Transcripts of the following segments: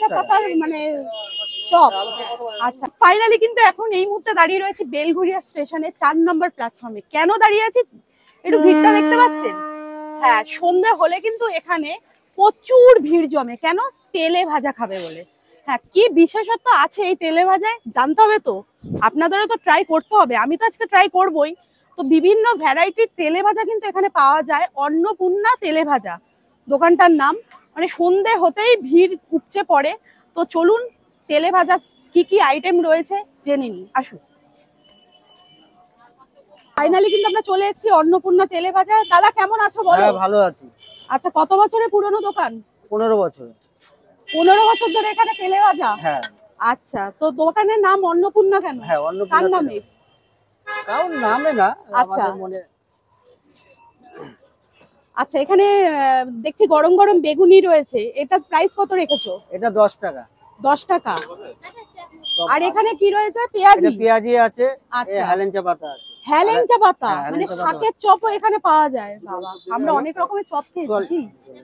হেলেঞ্চা পাতার মানে চপ। আচ্ছা, ফাইনালি কিন্তু এখন এই মুহূর্তে দাঁড়িয়ে রয়েছে বেলঘড়িয়া স্টেশনে 4 নম্বর প্ল্যাটফর্মে। কেন দাঁড়িয়ে আছি একটু ভিড়টা দেখতে পাচ্ছেন? হ্যাঁ, সন্ধ্যা হলে কিন্তু এখানে প্রচুর ভিড় জমে। কেন? তেলে ভাজা খাবে বলে। হ্যাঁ, কি বিশেষত্ব আছে এই তেলে ভাজায় জানতে হবে তো, আপনাদেরও তো ট্রাই করতে হবে। আমি তো আজকে ট্রাই করবই। তো বিভিন্ন ভ্যারাইটির তেলে ভাজা কিন্তু এখানে পাওয়া যায়। অন্নপূর্ণা তেলে ভাজা দোকানটার নাম। মানে সন্ধে হতেই ভিড় উপচে পড়ে। তো চলুন তেলে ভাজা কি কি আইটেম রয়েছে জেনে নিই, আসুন। ফাইনালি কিন্তু আমরা চলে এসেছি অন্নপূর্ণা তেলে ভাজা। দাদা কেমন আছো বলো? হ্যাঁ ভালো আছি। আচ্ছা, কত বছরের পুরনো দোকান? 15 বছর। 15 বছর ধরে এখানে তেলে ভাজা? হ্যাঁ। আচ্ছা, তো দোকানের নাম অন্নপূর্ণা কেন? হ্যাঁ, অন্নপূর্ণা। কার নামে? কারণ নামে না, আচ্ছা আমাদের মনে। আচ্ছা, এখানে দেখছি গরম গরম বেগুনি রয়েছে। এটার প্রাইস কত রেখেছো? এটা 10 টাকা। 10 টাকা। আর এখানে কি রয়েছে? পেঁয়াজি। পেঁয়াজি আছে, আচ্ছা, হেলেঞ্চা পাতা আছে। হেলেঞ্চা পাতা হ্যাঁ, মানে হেলেঞ্চা পাতা। শাকের চপও এখানে পাওয়া যায়। বাবা, আমরা অনেক রকমের চপ খেয়েছি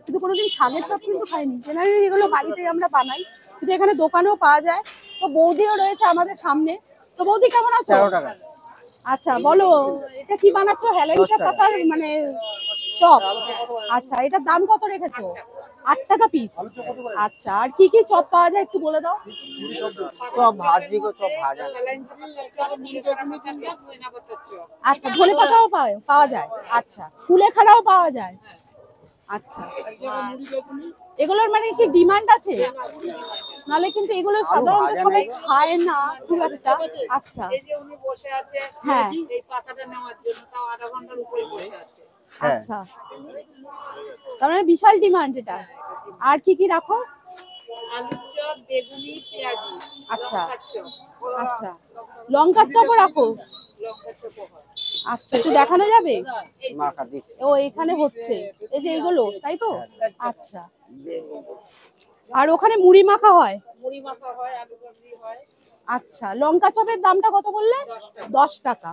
কিন্তু কোনোদিন শাকের চপ কিন্তু খাইনি। জেনারেলি এগুলো বাড়িতেই আমরা বানাই, কিন্তু এখানে দোকানেও পাওয়া যায়। তো বৌদিও রয়েছে আমাদের সামনে। তো বৌদি কেমন আছো? 13 টাকা। আচ্ছা বলো, এটা কি বানাচ্ছো? হেলেঞ্চা পাতার মানে চপ। আচ্ছা, এটার দাম কত রেখেছো? 8 টাকা পিস। আচ্ছা, আর কি কি চপ পাওয়া যায় একটু বলে দাও। চপ ভাজি গো, চপ ভাজা। আচ্ছা, ধনে পাতাও পাওয়া যায়। আচ্ছা, কুলেখাড়াও পাওয়া যায়। আচ্ছা, এগুলোর মানে কি ডিমান্ড আছে? নালে কিন্তু এগুলো সাধারণত সবাই খায় না খুব একটা। আচ্ছা, হ্যাঁ। আচ্ছা, তার মানে বিশাল ডিমান্ড এটা। আর কি কি রাখো? আলুর চপ, বেগুনি, পেঁয়াজি। আচ্ছা আচ্ছা, লঙ্কার চপও রাখো? আচ্ছা, একটু দেখানো যাবে? মাখা দিচ্ছি। ও এখানে হচ্ছে এই যে এইগুলো, তাই তো? আচ্ছা, আর ওখানে মুড়ি মাখা হয়? মুড়ি মাখা হয়, আলু ভাজি হয়। আচ্ছা, লঙ্কা চপের দামটা কত বললে? 10 টাকা।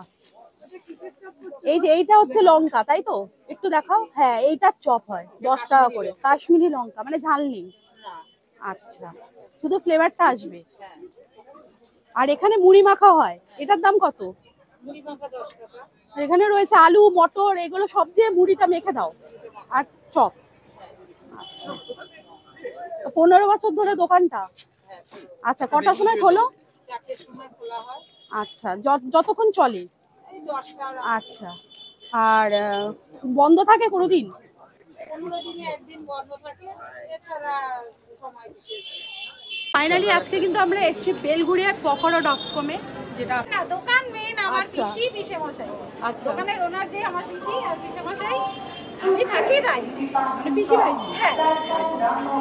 এই যে এইটা হচ্ছে লঙ্কা, তাই তো? একটু দেখাও। হ্যাঁ, এইটার চপ হয় 10 টাকা করে। কাশ্মীরি লঙ্কা মানে ঝাল নেই? আচ্ছা, শুধু ফ্লেভারটা আসবে। আর এখানে মুড়ি মাখা হয়, এটার দাম কত? মুড়ি মাখা 10 টাকা। এখানে রয়েছে আলু মটর, এগুলো সব দিয়ে মুড়িটা মেখে দাও আর চপ। আচ্ছা, 15 বছর ধরে দোকানটা? আচ্ছা, কটার সময় খোলো? 4টের সময় খোলা হয়। আচ্ছা, যতক্ষণ চলে? এই 10টা। আচ্ছা, আর বন্ধ থাকে কোনোদিন? 15 দিনে একদিন বন্ধ থাকে, এছাড়া সময় বিশেষ। ফাইনালি আজকে কিন্তু আমরা এসেছি বেলঘড়িয়া পকোড়া.com-এ, যেটা না, দোকান মেন আমার আচ্ছা। পিসে মশাই। আচ্ছা, দোকানের ওনার যে আমার পিসি আর পিসে মশাই, আমি থাকি তাই। মানে পিসি ভাইজি? হ্যাঁ।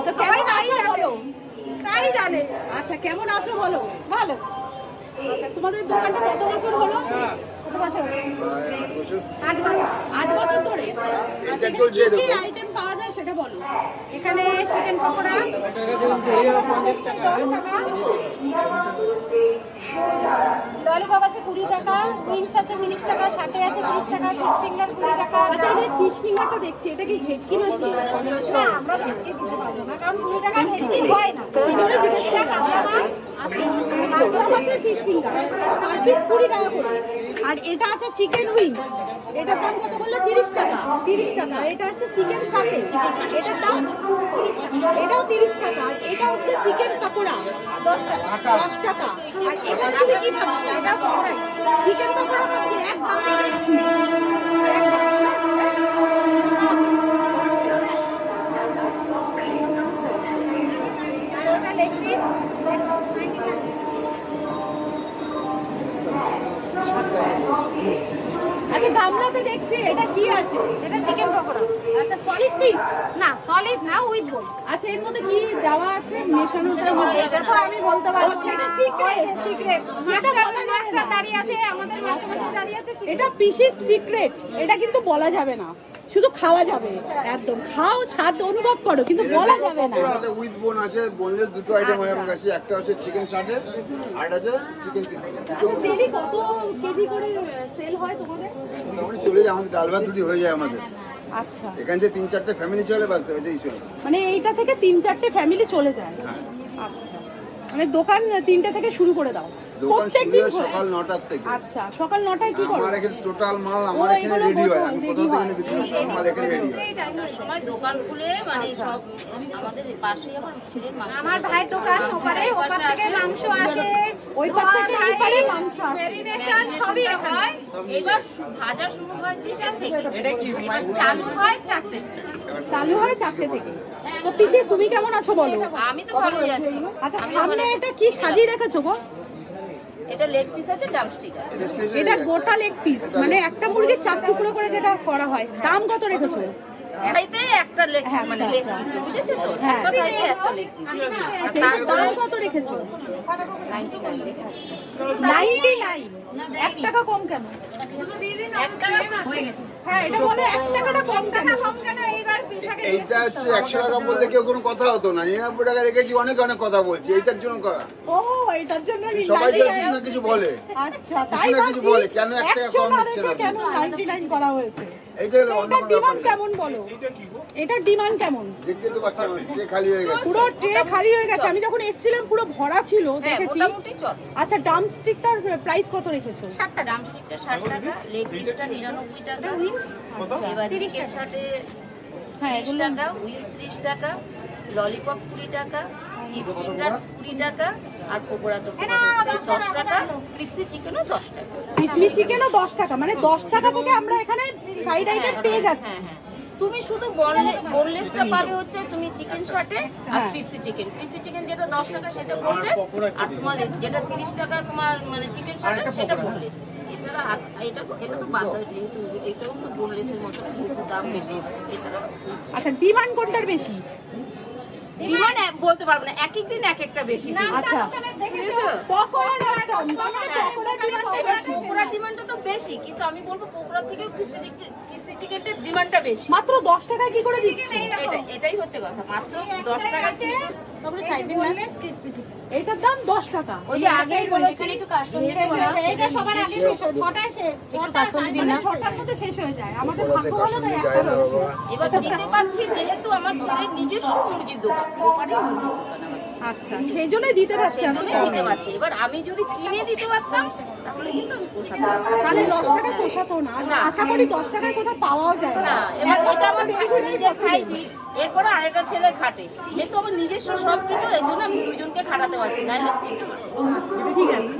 তো কেমন আছো বলো? তাই জানে। আচ্ছা, কেমন আছো বলো? ভালো। আচ্ছা, তোমাদের দোকানটা কত বছর হলো? কত বছর? 8 বছর। 8 বছর ধরে। আচ্ছা, কি আইটেম পাওয়া যায় সেটা বলো। এখানে চিকেন পকোড়া 10 টাকা, ললিপপ আছে 20 টাকা, উইংস আছে 30 টাকা, সাথে আছে 30 টাকা, ফিশ ফিঙ্গার 20 টাকা। আচ্ছা, এই যে ফিশ ফিঙ্গারটা দেখছি, এটা কি ভেটকি মাছ? না, আমরা ভেটকি দিতে পারবো না, কারণ 20 টাকা ভেটকি হয় না। এটা কাতলা মাছ। আচ্ছা, কাতলা মাছের ফিশ ফিঙ্গার পার পিস 20 টাকা করে। আর এটা আছে চিকেন উইং, এটার দাম কত বললে? 30 টাকা। 30 টাকা। এটা হচ্ছে চিকেন সাতে, এটার দাম 30 টাকা। এটাও 30 টাকা। আর এটা হচ্ছে চিকেন পকোড়া 10 টাকা। 10 টাকা। আর এখানে তুমি কি পাচ্ছ? এটা পকোড়াই। চিকেন পকোড়া পাচ্ছি এক দামে। ওটা লেগ পিস 99। আচ্ছা, গামলাতে দেখছি এটা কি আছে? এটা চিকেন পকোড়া। আচ্ছা, সলিড পিস? না, সলিড না, উইথ বোল। আচ্ছা, এর মধ্যে কি দেওয়া আছে মেশানোটার মধ্যে? এটা তো আমি বলতে পারবো না, সেটা সিক্রেট। সিক্রেট। সেটা বলা যাবে মাস্টার না। দাঁড়িয়ে আছে, আমাদের মাস্টার দাঁড়িয়ে আছে। এটা পিসির সিক্রেট, এটা কিন্তু বলা যাবে না, শুধু খাওয়া যাবে। একদম খাও, স্বাদ অনুভব করো, কিন্তু বলা যাবে না। উইথ বোন আছে, বোনলেস দুটো আইটেম হয় আমার কাছে। একটা হচ্ছে চিকেন সাটে আর একটা হচ্ছে চিকেন পিস। ডেইলি কত কেজি করে সেল হয় তোমাদের? মোটামুটি চলে যায়, আমাদের ডাল ভাত দুটি হয়ে যায় আমাদের। আচ্ছা, এখান থেকে 3-4টে ফ্যামিলি চলে বাস ওইটাই চলে। মানে এইটা থেকে 3-4টে ফ্যামিলি চলে যায়। হ্যাঁ, আচ্ছা, মানে দোকান 3টে থেকে শুরু করে দাও দোকান প্রত্যেকদিন শুরু হয় সকাল 9টার থেকে। আচ্ছা, সকাল 9টায় কি করো? আমার এখানে টোটাল মাল আমার এখানে এগুলো রেডি হয়, বোঝো, আমি ready কোথাও থেকে হয়। বিক্রি করি, সব মাল এখানে রেডি হয়। সময় দোকান খুলে মানে আচ্ছা। সব আমাদের পাশেই আমার ছেলের মাংস আমার ভাইয়ের দোকান ওপারে, ওপার থেকে মাংস আসে, ওই পার থেকে এই পারে মাংস আসে। ম্যারিনেশন সবই এখানে হয়। এবার ভাজা শুরু হয় 3টা থেকে, এবার চালু হয় 4টে। চালু হয় 4টে থেকে। তো পিসি তুমি কেমন আছো বলো? আমি তো ভালোই আছি। আচ্ছা, সামনে এটা কি সাজিয়ে রেখেছো গো? এটা লেগ পিস আছে, ড্রামস্টিক আছে। এটা শেষ হয়ে এটা গেছে। গোটা লেগ পিস, মানে একটা মুরগির 4 টুকরো করে যেটা করা হয়। দাম কত রেখেছো? এটাইতে একটা লেগ হ্যাঁ, মানে আচ্ছা, লেগ আচ্ছা। পিস, বুঝেছো তো? হ্যাঁ। একটা থাইতে একটা লেগ পিস। আচ্ছা, এটার দাম কত রেখেছো? 99 লেখা আছে। 99। 1 টাকা কম কেন? একটা হয়ে গেছে। হ্যাঁ, এটা বলে 1 টাকাটা কম কেন? কম কেন এইবার পিসাকে এইটা হচ্ছে 100 টাকা বললে কেউ কোনো কথা হতো না, 99 টাকা রেখেছি, অনেক অনেক কথা বলছি এইটার জন্য করা। ও, এটার জন্য সবাই তো 99। কিছু না কিছু বলে, আচ্ছা, তাই কিছু না কিছু ভাবছি বলে, কেন 1 টাকা 100 কম না দিচ্ছে রেখে না? কেন 99 করা হয়েছে? এইটা হলো অন্য এটার কোনো ব্যাপার ডিমান্ড না। কেমন বলো? এটার ডিমান্ড কেমন? দেখতে তো পাচ্ছি আমার ট্রে খালি হয়ে গেছে। পুরো ট্রে খালি হয়ে গেছে। আমি যখন এসেছিলাম পুরো ভরা ছিল, হ্যাঁ, দেখেছি। মোটামুটি চল। আচ্ছা, ড্রামস্টিকটার প্রাইস কত রেখেছো? 7টা ড্রামস্টিকটা 60 টাকা, লেগ পিসটা 99 টাকা, এবার চিকেন শাটে হ্যাঁ, 30 টাকা, উইংস 30 টাকা, ললিপপ 20 টাকা, ফিশ ফিঙ্গার 20 টাকা, আর পকোড়া তো 10 টাকা, ক্রিসপি চিকেনও 10 টাকা। ক্রিসপি চিকেনও 10 টাকা, মানে 10 টাকা থেকে আমরা এখানে সাইড আইটেম পেয়ে যাচ্ছি। হ্যাঁ, হ্যাঁ। তুমি শুধু বোনলেসটা পাবে হচ্ছে তুমি চিকেন শাটে আর হ্যাঁ। ক্রিসপি চিকেন যেটা 10 টাকা সেটা বোনলেস, আর তোমার যেটা 30 টাকা তোমার মানে চিকেন শাটে সেটা বোনলেস। এছাড়া এটা তো বাদ দাও, যেহেতু এটাও তো বোনলেসের মতো, যেহেতু দাম বেশি। এছাড়া আচ্ছা, ডিমান্ড কোনটার বেশি? ডিমান্ড বলতে পারবো না, এক এক দিন এক একটা বেশি। আচ্ছা, বুঝেছো? পকোড়ার দাম, মানে পকোড়ার ডিমান্ডটা বেশি। পকোড়ার ডিমান্ডটা তো বেশি, কিন্তু আমি বলবো পকোড়ার থেকে ক্রিসপি চিকেনের ডিমান্ডটা বেশি। মাত্র 10 টাকায় কি করে দিচ্ছি? এটাই হচ্ছে কথা, মাত্র 10 টাকা ছিল। তারপরে সাইড দিন না, এইটার দাম 10 টাকা। ওই যে আগেই বলেছিলি একটু কাস্টমার এটা সবার আগে শেষ হয়, 6টায় শেষ, 6টা মানে 6টার মধ্যে শেষ হয়ে যায়। আমাদের ভাগ্য ভালো তাই একটা রয়েছে। এবার দিতে পারছি, যেহেতু আমার ছেলের নিজস্ব মুরগির দোকান, ওপারে মুরগির দোকান আমার ছেলে। আচ্ছা, সেই জন্যই দিতে পারছি এত সেজন্যই কমে। দিতে পারছি। এবার আমি যদি কিনে দিতে পারতাম তাহলে কিন্তু আমি পোষাতে পারতাম। তাহলে 10 টাকা পোষাতো না। আর না। আশা করি 10 টাকায় কোথাও পাওয়াও যায় না, না। এবার এখন এটা তো আমার বেলঘড়িয়ায় নিজে possible। খাই দিই, এরপরে আরেকটা ছেলে খাটে, যেহেতু আমার নিজস্ব সবকিছু, এই জন্য আমি দুজনকে খাটাতে পারছি না, ঠিক আছে।